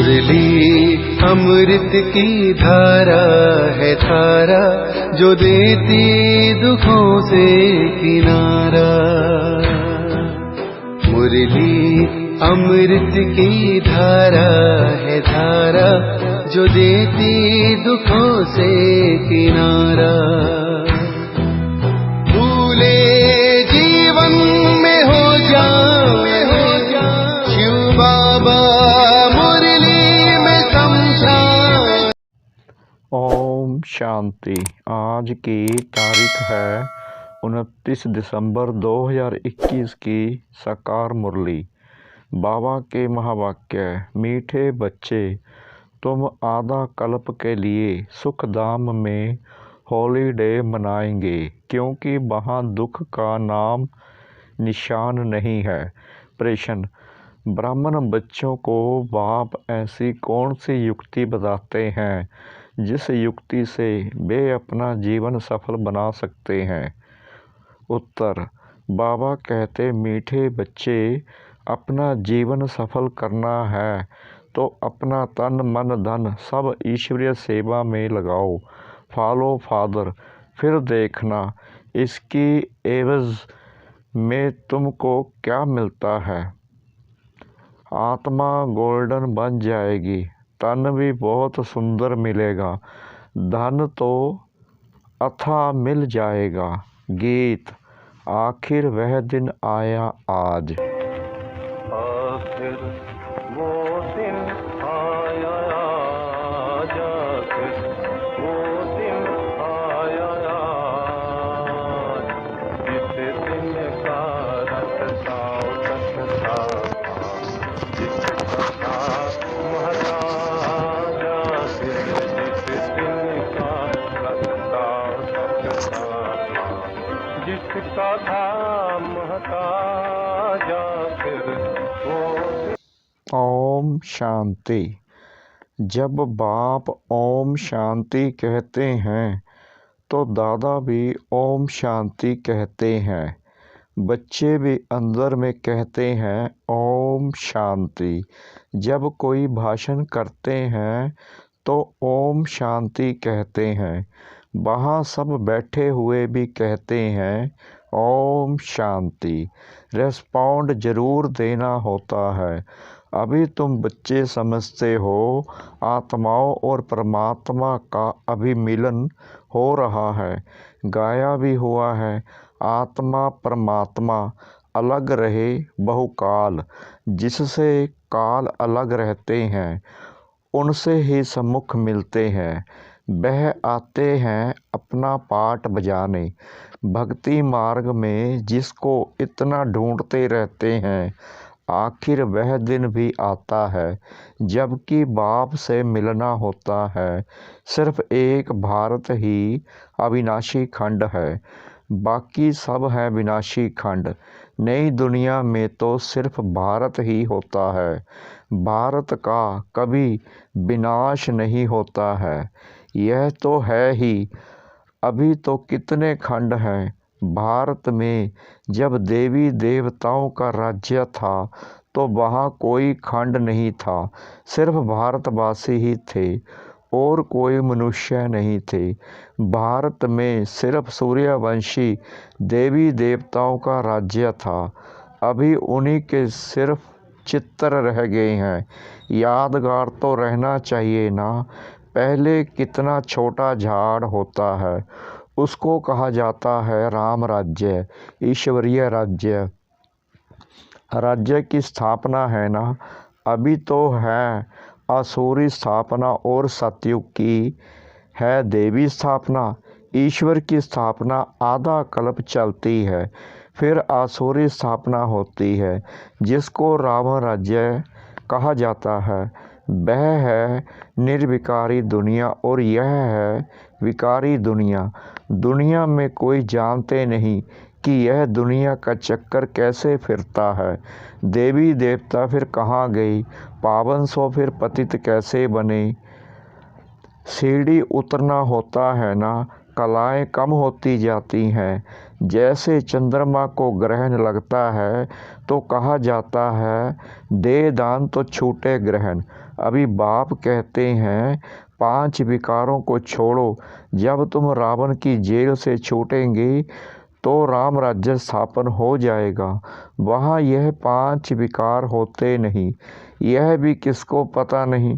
मुरली अमृत की धारा है धारा, जो देती दुखों से किनारा। मुरली अमृत की धारा है धारा, जो देती दुखों से किनारा। भूले जीवन में हो जाए शिव बाबा मुरली में समझाए। ओम शांति। आज की तारीख है 29 दिसंबर 2021 की साकार मुरली। बाबा के महावाक्य। मीठे बच्चे, तुम आधा कल्प के लिए सुखधाम में हॉलीडे मनाएंगे, क्योंकि वहाँ दुख का नाम निशान नहीं है। प्रश्न: ब्राह्मण बच्चों को बाप ऐसी कौन सी युक्ति बताते हैं जिस युक्ति से वे अपना जीवन सफल बना सकते हैं? उत्तर: बाबा कहते, मीठे बच्चे, अपना जीवन सफल करना है तो अपना तन मन धन सब ईश्वरीय सेवा में लगाओ। फॉलो फादर, फिर देखना इसकी एवज में तुमको क्या मिलता है। आत्मा गोल्डन बन जाएगी, तन भी बहुत सुंदर मिलेगा, धन तो अथाह मिल जाएगा। गीत। आखिर वह दिन आया आज। आखिर वो दिन आया आज, आखिर वो दिन आया आज, जिस दिन का रखता सकता, जिसका था महताज, आखिर जिस दिन का रखता सकता, जिसका था महताज, आखिर वो। ओम शांति। जब बाप ओम शांति कहते हैं तो दादा भी ओम शांति कहते हैं। बच्चे भी अंदर में कहते हैं ओम शांति। जब कोई भाषण करते हैं तो ओम शांति कहते हैं। वहाँ सब बैठे हुए भी कहते हैं ओम शांति। रेस्पॉन्ड जरूर देना होता है। अभी तुम बच्चे समझते हो आत्माओं और परमात्मा का अभिमिलन हो रहा है। गाया भी हुआ है, आत्मा परमात्मा अलग रहे बहुकाल, जिससे काल अलग रहते हैं उनसे ही सम्मुख मिलते हैं। वह आते हैं अपना पाठ बजाने। भक्ति मार्ग में जिसको इतना ढूंढते रहते हैं, आखिर वह दिन भी आता है जबकि बाप से मिलना होता है। सिर्फ एक भारत ही अविनाशी खंड है, बाकी सब है विनाशी खंड। नई दुनिया में तो सिर्फ भारत ही होता है। भारत का कभी विनाश नहीं होता है, यह तो है ही। अभी तो कितने खंड हैं। भारत में जब देवी देवताओं का राज्य था तो वहाँ कोई खंड नहीं था, सिर्फ भारतवासी ही थे और कोई मनुष्य नहीं थे। भारत में सिर्फ सूर्यवंशी देवी देवताओं का राज्य था। अभी उन्हीं के सिर्फ चित्र रह गए हैं। यादगार तो रहना चाहिए ना। पहले कितना छोटा झाड़ होता है, उसको कहा जाता है राम राज्य, ईश्वरीय राज्य। राज्य की स्थापना है ना। अभी तो है असुरी स्थापना और सतयुग की है देवी स्थापना। ईश्वर की स्थापना आधा कल्प चलती है, फिर असुरी स्थापना होती है, जिसको राम राज्य कहा जाता है। वह है निर्विकारी दुनिया और यह है विकारी दुनिया। दुनिया में कोई जानते नहीं कि यह दुनिया का चक्कर कैसे फिरता है। देवी देवता फिर कहाँ गई, पावन सो फिर पतित कैसे बने। सीढ़ी उतरना होता है ना। कलाएं कम होती जाती हैं। जैसे चंद्रमा को ग्रहण लगता है तो कहा जाता है दे दान तो छूटे ग्रहण। अभी बाप कहते हैं 5 विकारों को छोड़ो। जब तुम रावण की जेल से छूटेंगे तो राम राज्य स्थापन हो जाएगा। वहाँ यह 5 विकार होते नहीं, यह भी किसको पता नहीं।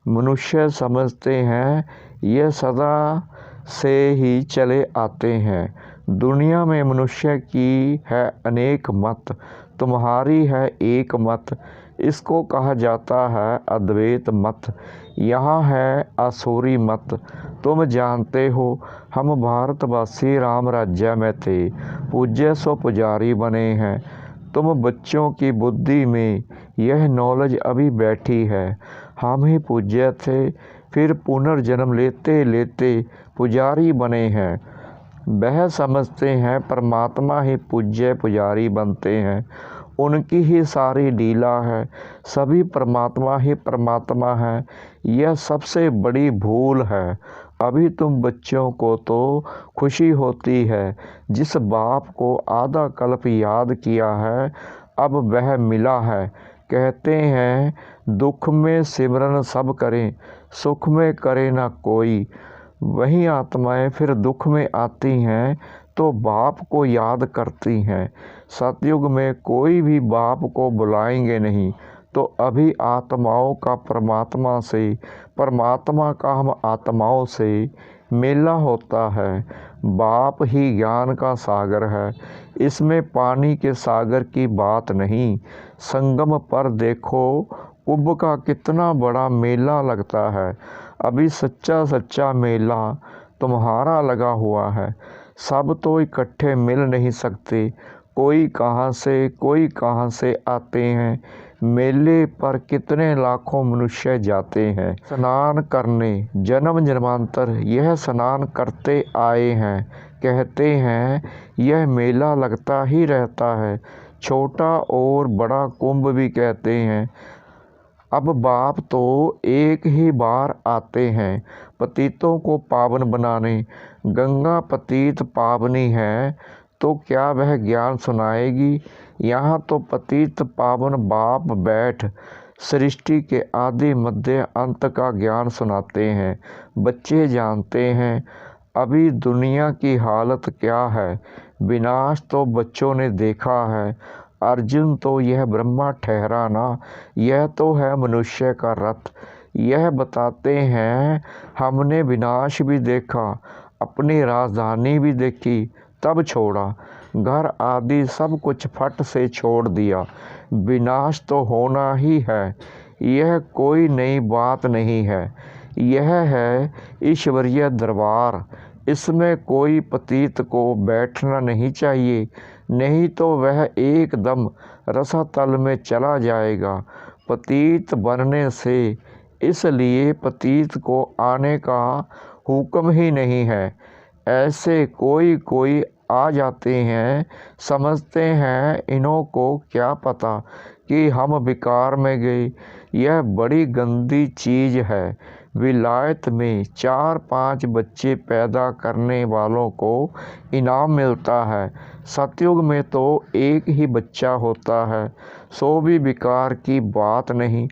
मनुष्य समझते हैं यह सदा से ही चले आते हैं। दुनिया में मनुष्य की है अनेक मत, तुम्हारी है एक मत। इसको कहा जाता है अद्वैत मत। यहाँ है आसुरी मत। तुम जानते हो हम भारतवासी राम राज्य में थे, पूज्य सो पुजारी बने हैं। तुम बच्चों की बुद्धि में यह नॉलेज अभी बैठी है। हम ही पूज्य थे, फिर पुनर्जन्म लेते लेते पुजारी बने हैं। वह समझते हैं परमात्मा ही पूज्य पुजारी बनते हैं, उनकी ही सारी लीला है, सभी परमात्मा ही परमात्मा है। यह सबसे बड़ी भूल है। अभी तुम बच्चों को तो खुशी होती है, जिस बाप को आधा कल्प याद किया है अब वह मिला है। कहते हैं दुख में सिमरन सब करें, सुख में करे ना कोई। वही आत्माएं फिर दुख में आती हैं तो बाप को याद करती हैं। सतयुग में कोई भी बाप को बुलाएंगे नहीं, तो अभी आत्माओं का परमात्मा से, परमात्मा का हम आत्माओं से मेला होता है। बाप ही ज्ञान का सागर है, इसमें पानी के सागर की बात नहीं। संगम पर देखो कुंभ का कितना बड़ा मेला लगता है। अभी सच्चा सच्चा मेला तुम्हारा लगा हुआ है। सब तो इकट्ठे मिल नहीं सकते, कोई कहाँ से आते हैं। मेले पर कितने लाखों मनुष्य जाते हैं स्नान करने। जन्म जन्मांतर यह स्नान करते आए हैं। कहते हैं यह मेला लगता ही रहता है। छोटा और बड़ा कुंभ भी कहते हैं। अब बाप तो एक ही बार आते हैं पतितों को पावन बनाने। गंगा पतित पावनी है, तो क्या वह ज्ञान सुनाएगी? यहाँ तो पतित पावन बाप बैठ सृष्टि के आदि मध्य अंत का ज्ञान सुनाते हैं। बच्चे जानते हैं अभी दुनिया की हालत क्या है। विनाश तो बच्चों ने देखा है। अर्जुन तो यह ब्रह्मा ठहरा ना, यह तो है मनुष्य का रथ। यह बताते हैं हमने विनाश भी देखा, अपनी राजधानी भी देखी, तब छोड़ा। घर आदि सब कुछ फट से छोड़ दिया। विनाश तो होना ही है, यह कोई नई बात नहीं है। यह है ईश्वरीय दरबार, इसमें कोई पतित को बैठना नहीं चाहिए, नहीं तो वह एकदम रसातल में चला जाएगा। पतित बनने से, इसलिए पतित को आने का हुक्म ही नहीं है। ऐसे कोई आ जाते हैं, समझते हैं इन्हों को क्या पता कि हम विकार में गए। यह बड़ी गंदी चीज़ है। विलायत में 4-5 बच्चे पैदा करने वालों को इनाम मिलता है। सतयुग में तो एक ही बच्चा होता है, सो भी विकार की बात नहीं।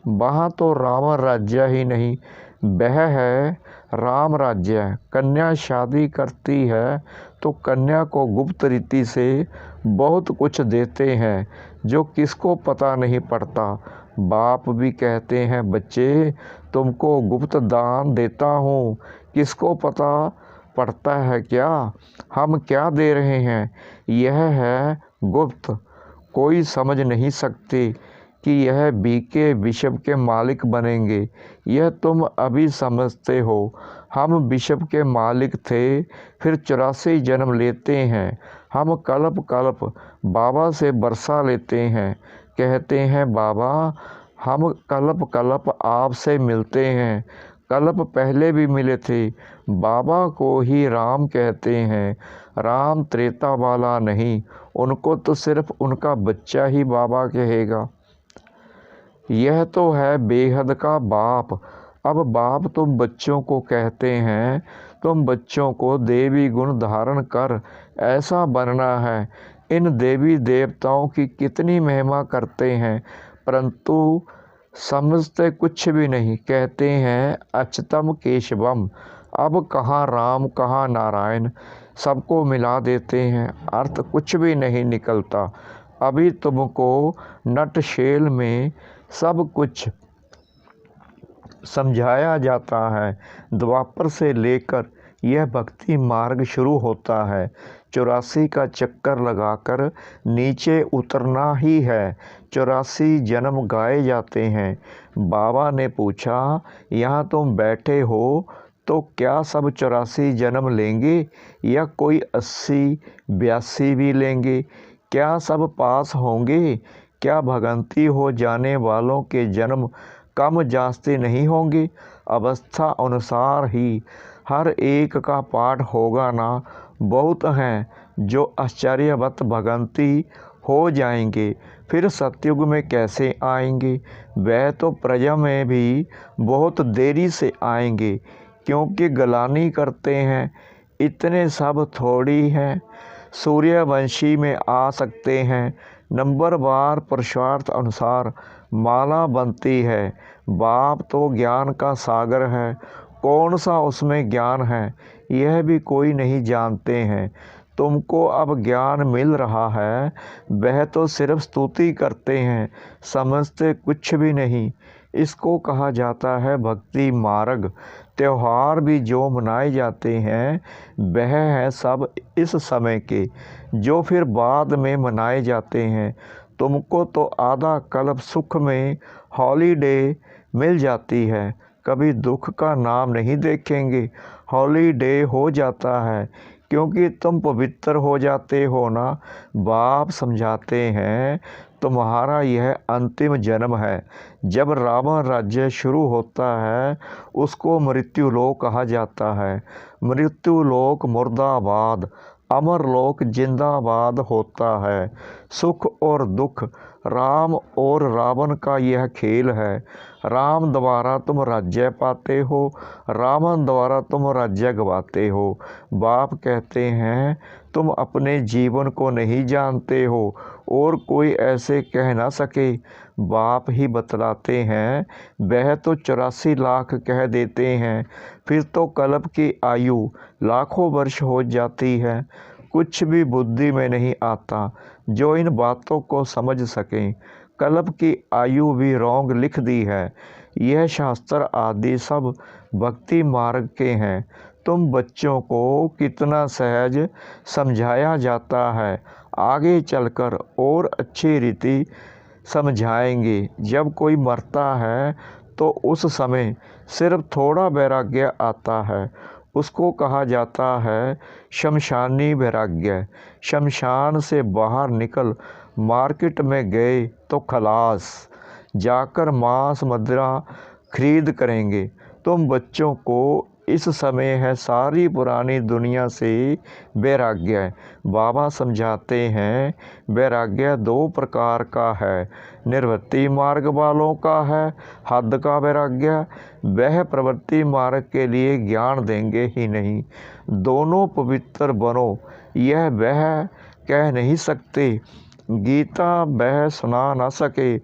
वहाँ तो रावण राज्य ही नहीं, वह है राम राज्य। कन्या शादी करती है तो कन्या को गुप्त रीति से बहुत कुछ देते हैं, जो किसको पता नहीं पड़ता। बाप भी कहते हैं बच्चे तुमको गुप्त दान देता हूँ, किसको पता पड़ता है क्या हम क्या दे रहे हैं। यह है गुप्त, कोई समझ नहीं सकते कि यह बीके विषव के मालिक बनेंगे। यह तुम अभी समझते हो। हम विषव के मालिक थे, फिर 84 जन्म लेते हैं। हम कल्प कल्प बाबा से बरसा लेते हैं। कहते हैं बाबा हम कल्प कल्प आपसे मिलते हैं। कल्प पहले भी मिले थे। बाबा को ही राम कहते हैं। राम त्रेता वाला नहीं, उनको तो सिर्फ उनका बच्चा ही बाबा कहेगा। यह तो है बेहद का बाप। अब बाप तुम बच्चों को कहते हैं तुम बच्चों को देवी गुण धारण कर ऐसा बनना है। इन देवी देवताओं की कितनी महिमा करते हैं, परंतु समझते कुछ भी नहीं, कहते हैं अच्युतम केशवम। अब कहाँ राम कहाँ नारायण, सबको मिला देते हैं, अर्थ कुछ भी नहीं निकलता। अभी तुमको नटशेल में सब कुछ समझाया जाता है। द्वापर से लेकर यह भक्ति मार्ग शुरू होता है। 84 का चक्कर लगाकर नीचे उतरना ही है। 84 जन्म गाए जाते हैं। बाबा ने पूछा, यहाँ तुम बैठे हो तो क्या सब 84 जन्म लेंगे या कोई 80-82 भी लेंगे? क्या सब पास होंगे? क्या भगंती हो जाने वालों के जन्म कम जास्ते नहीं होंगे? अवस्था अनुसार ही हर एक का पाठ होगा ना। बहुत हैं जो आश्चर्यवत भगंती हो जाएंगे, फिर सतयुग में कैसे आएंगे? वह तो प्रजा में भी बहुत देरी से आएंगे, क्योंकि गलानी करते हैं। इतने सब थोड़ी हैं। सूर्यवंशी में आ सकते हैं। नंबरवार पुरुषार्थ अनुसार माला बनती है। बाप तो ज्ञान का सागर है, कौन सा उसमें ज्ञान है यह भी कोई नहीं जानते हैं। तुमको अब ज्ञान मिल रहा है, वह तो सिर्फ स्तुति करते हैं, समझते कुछ भी नहीं। इसको कहा जाता है भक्ति मार्ग। त्यौहार भी जो मनाए जाते हैं वह है सब इस समय के, जो फिर बाद में मनाए जाते हैं। तुमको तो आधा कल्प सुख में हॉलीडे मिल जाती है, कभी दुख का नाम नहीं देखेंगे। हॉलीडे हो जाता है क्योंकि तुम पवित्र हो जाते हो ना। बाप समझाते हैं तुम्हारा यह अंतिम जन्म है। जब रावण राज्य शुरू होता है उसको मृत्युलोक कहा जाता है। मृत्युलोक मुर्दाबाद, अमरलोक जिंदाबाद होता है। सुख और दुख, राम और रावण का यह खेल है। राम द्वारा तुम राज्य पाते हो, रावण द्वारा तुम राज्य गवाते हो। बाप कहते हैं तुम अपने जीवन को नहीं जानते हो और कोई ऐसे कह ना सके। बाप ही बतलाते हैं, वह तो 84 लाख कह देते हैं, फिर तो कल्प की आयु लाखों वर्ष हो जाती है। कुछ भी बुद्धि में नहीं आता जो इन बातों को समझ सकें। कल्प की आयु भी रोंग लिख दी है। यह शास्त्र आदि सब भक्ति मार्ग के हैं। तुम बच्चों को कितना सहज समझाया जाता है, आगे चलकर और अच्छी रीति समझाएंगे। जब कोई मरता है तो उस समय सिर्फ थोड़ा वैराग्य आता है, उसको कहा जाता है शमशानी वैराग्य। शमशान से बाहर निकल मार्केट में गए तो खलास, जाकर मांस मदिरा खरीद करेंगे। तुम बच्चों को इस समय है सारी पुरानी दुनिया से वैराग्य। बाबा समझाते हैं वैराग्य 2 प्रकार का है। निर्वृत्ति मार्ग वालों का है हद का वैराग्य, वह प्रवृत्ति मार्ग के लिए ज्ञान देंगे ही नहीं। दोनों पवित्र बनो यह वह कह नहीं सकते, गीता वह सुना ना सके।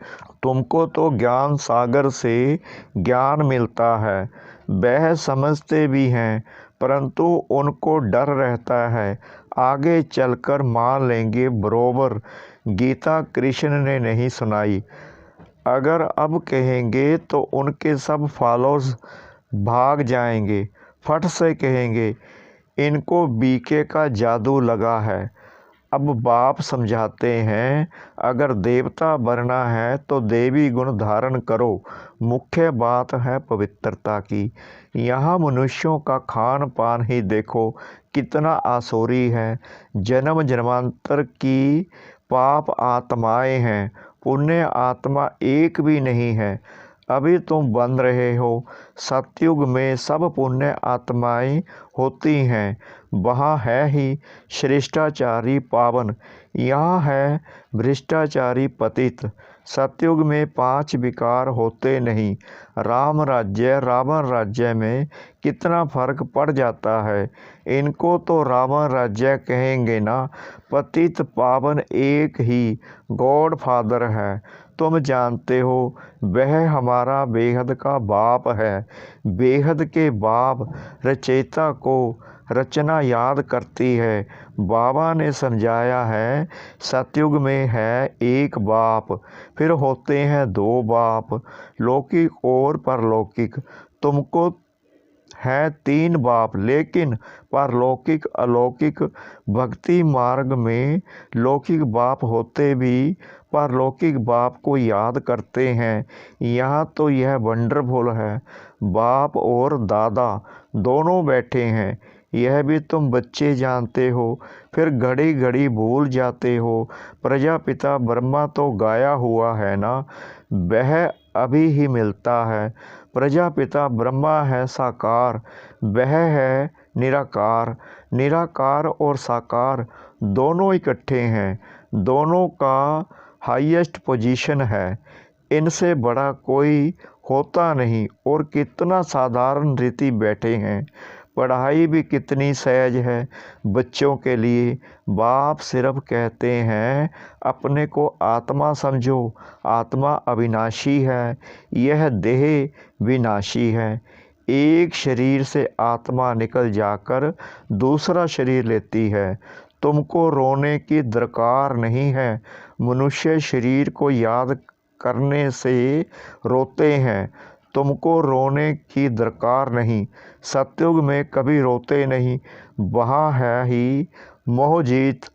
तुमको तो ज्ञान सागर से ज्ञान मिलता है, वह समझते भी हैं, परंतु उनको डर रहता है आगे चलकर मान लेंगे बरोबर। गीता कृष्ण ने नहीं सुनाई, अगर अब कहेंगे तो उनके सब फॉलोअर्स भाग जाएंगे। फट से कहेंगे इनको बीके का जादू लगा है। अब बाप समझाते हैं अगर देवता बनना है तो देवी गुण धारण करो। मुख्य बात है पवित्रता की। यहाँ मनुष्यों का खान पान ही देखो कितना आसुरी है। जन्म जन्मांतर की पाप आत्माएं हैं, पुण्य आत्मा एक भी नहीं है। अभी तुम बन रहे हो। सतयुग में सब पुण्य आत्माएं होती हैं, वहाँ है ही श्रेष्ठाचारी पावन, यहाँ है भ्रष्टाचारी पतित। सतयुग में 5 विकार होते नहीं। राम राज्य रावण राज्य में कितना फर्क पड़ जाता है। इनको तो रावण राज्य कहेंगे ना। पतित पावन एक ही गॉड फादर है। तुम जानते हो वह हमारा बेहद का बाप है। बेहद के बाप रचयिता को रचना याद करती है। बाबा ने समझाया है सतयुग में है एक बाप, फिर होते हैं दो बाप, लौकिक और परलौकिक। तुमको है तीन बाप, लेकिन परलौकिक अलौकिक। भक्ति मार्ग में लौकिक बाप होते भी परलौकिक बाप को याद करते हैं। यहाँ तो यह वंडरफुल है, बाप और दादा दोनों बैठे हैं। यह भी तुम बच्चे जानते हो, फिर घड़ी घड़ी भूल जाते हो। प्रजापिता ब्रह्मा तो गाया हुआ है ना, वह अभी ही मिलता है। प्रजापिता ब्रह्मा है साकार, वह है निराकार। निराकार और साकार दोनों इकट्ठे हैं, दोनों का हाईएस्ट पोजीशन है। इनसे बड़ा कोई होता नहीं। और कितना साधारण रीति बैठे हैं। पढ़ाई भी कितनी सहज है बच्चों के लिए। बाप सिर्फ कहते हैं अपने को आत्मा समझो, आत्मा अविनाशी है, यह देह विनाशी है। एक शरीर से आत्मा निकल जाकर दूसरा शरीर लेती है। तुमको रोने की दरकार नहीं है। मनुष्य शरीर को याद करने से रोते हैं, तुमको रोने की दरकार नहीं। सतयुग में कभी रोते नहीं, वहाँ है ही मोहजीत।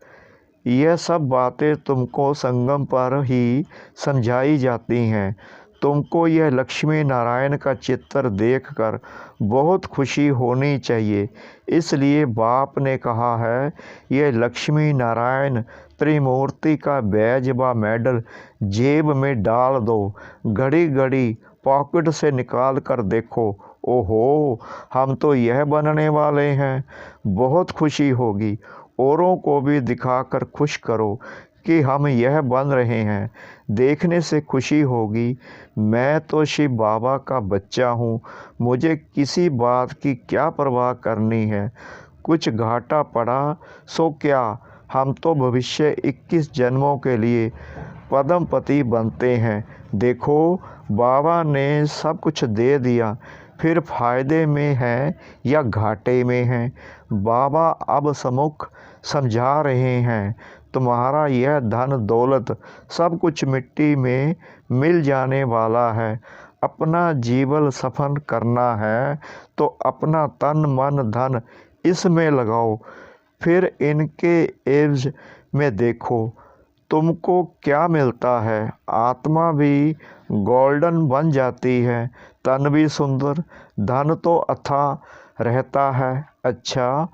यह सब बातें तुमको संगम पर ही समझाई जाती हैं। तुमको यह लक्ष्मी नारायण का चित्र देखकर बहुत खुशी होनी चाहिए। इसलिए बाप ने कहा है यह लक्ष्मी नारायण त्रिमूर्ति का बैज व मेडल जेब में डाल दो। घड़ी घड़ी पॉकेट से निकाल कर देखो, ओहो हम तो यह बनने वाले हैं। बहुत खुशी होगी। औरों को भी दिखाकर खुश करो कि हम यह बन रहे हैं। देखने से खुशी होगी। मैं तो शिव बाबा का बच्चा हूँ, मुझे किसी बात की क्या परवाह करनी है। कुछ घाटा पड़ा सो क्या, हम तो भविष्य 21 जन्मों के लिए पद्मपति बनते हैं। देखो बाबा ने सब कुछ दे दिया, फिर फायदे में है या घाटे में है। बाबा अब सम्मुख समझा रहे हैं तुम्हारा यह धन दौलत सब कुछ मिट्टी में मिल जाने वाला है। अपना जीवन सफल करना है तो अपना तन मन धन इसमें लगाओ, फिर इनके एवज में देखो तुमको क्या मिलता है। आत्मा भी गोल्डन बन जाती है, तन भी सुंदर, धन तो अथाह रहता है। अच्छा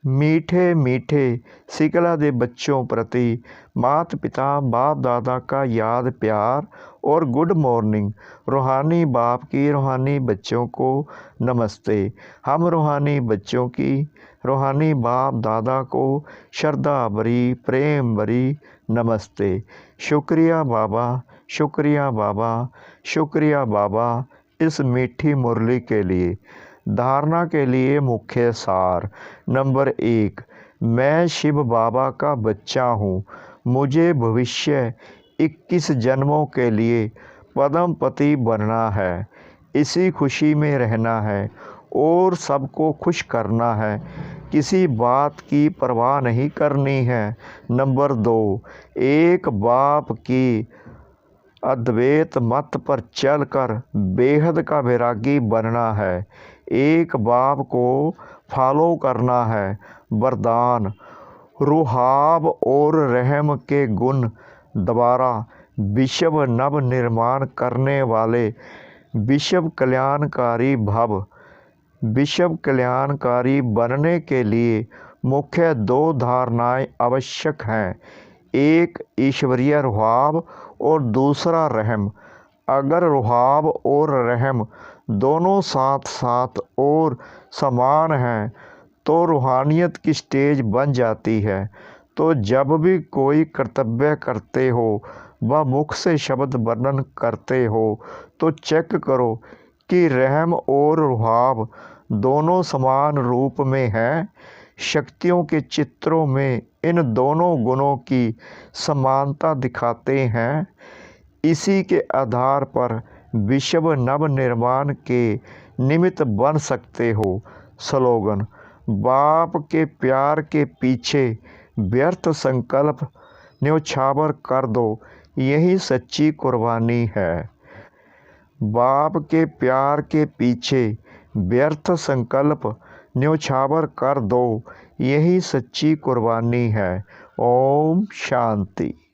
मीठे मीठे सिकला दे बच्चों प्रति माता पिता बाप दादा का याद प्यार और गुड मॉर्निंग। रूहानी बाप की रूहानी बच्चों को नमस्ते। हम रूहानी बच्चों की रूहानी बाप दादा को श्रद्धा भरी प्रेम भरी नमस्ते। शुक्रिया बाबा, शुक्रिया बाबा, शुक्रिया बाबा इस मीठी मुरली के लिए। धारणा के लिए मुख्य सार। नंबर 1, मैं शिव बाबा का बच्चा हूँ। मुझे भविष्य 21 जन्मों के लिए पद्मपति बनना है। इसी खुशी में रहना है और सबको खुश करना है। किसी बात की परवाह नहीं करनी है। नंबर 2, एक बाप की अद्वैत मत पर चलकर बेहद का वैरागी बनना है। एक बाप को फॉलो करना है। वरदान, रुहाब और रहम के गुण द्वारा विश्व नव निर्माण करने वाले विश्व कल्याणकारी भव। विश्व कल्याणकारी बनने के लिए मुख्य 2 धारणाएं आवश्यक हैं। एक ईश्वरीय रुहाब और दूसरा रहम। अगर रुहाब और रहम दोनों साथ साथ और समान हैं तो रूहानियत की स्टेज बन जाती है। तो जब भी कोई कर्तव्य करते हो व मुख से शब्द वर्णन करते हो तो चेक करो कि रहम और रुहाब दोनों समान रूप में हैं। शक्तियों के चित्रों में इन दोनों गुणों की समानता दिखाते हैं। इसी के आधार पर विश्व नव निर्माण के निमित्त बन सकते हो। स्लोगन: बाप के प्यार के पीछे व्यर्थ संकल्प न्यौछावर कर दो, यही सच्ची कुर्बानी है। बाप के प्यार के पीछे व्यर्थ संकल्प न्यौछावर कर दो, यही सच्ची कुर्बानी है। ओम शांति।